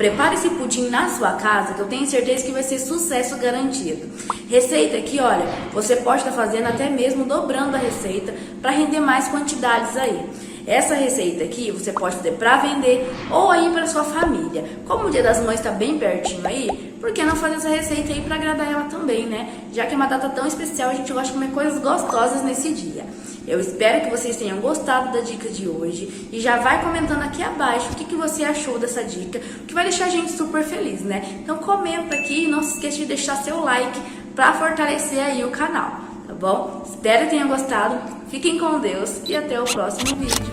Prepare esse pudim na sua casa, que eu tenho certeza que vai ser sucesso garantido. Receita aqui, olha, você pode estar fazendo até mesmo dobrando a receita para render mais quantidades aí. Essa receita aqui você pode fazer para vender ou aí para sua família. Como o Dia das Mães está bem pertinho aí, por que não fazer essa receita aí para agradar ela também, né? Já que é uma data tão especial, a gente gosta de comer coisas gostosas nesse dia. Eu espero que vocês tenham gostado da dica de hoje e já vai comentando aqui abaixo o que você achou dessa dica, que vai deixar a gente super feliz, né? Então comenta aqui e não se esqueça de deixar seu like para fortalecer aí o canal, tá bom? Espero que tenham gostado, fiquem com Deus e até o próximo vídeo.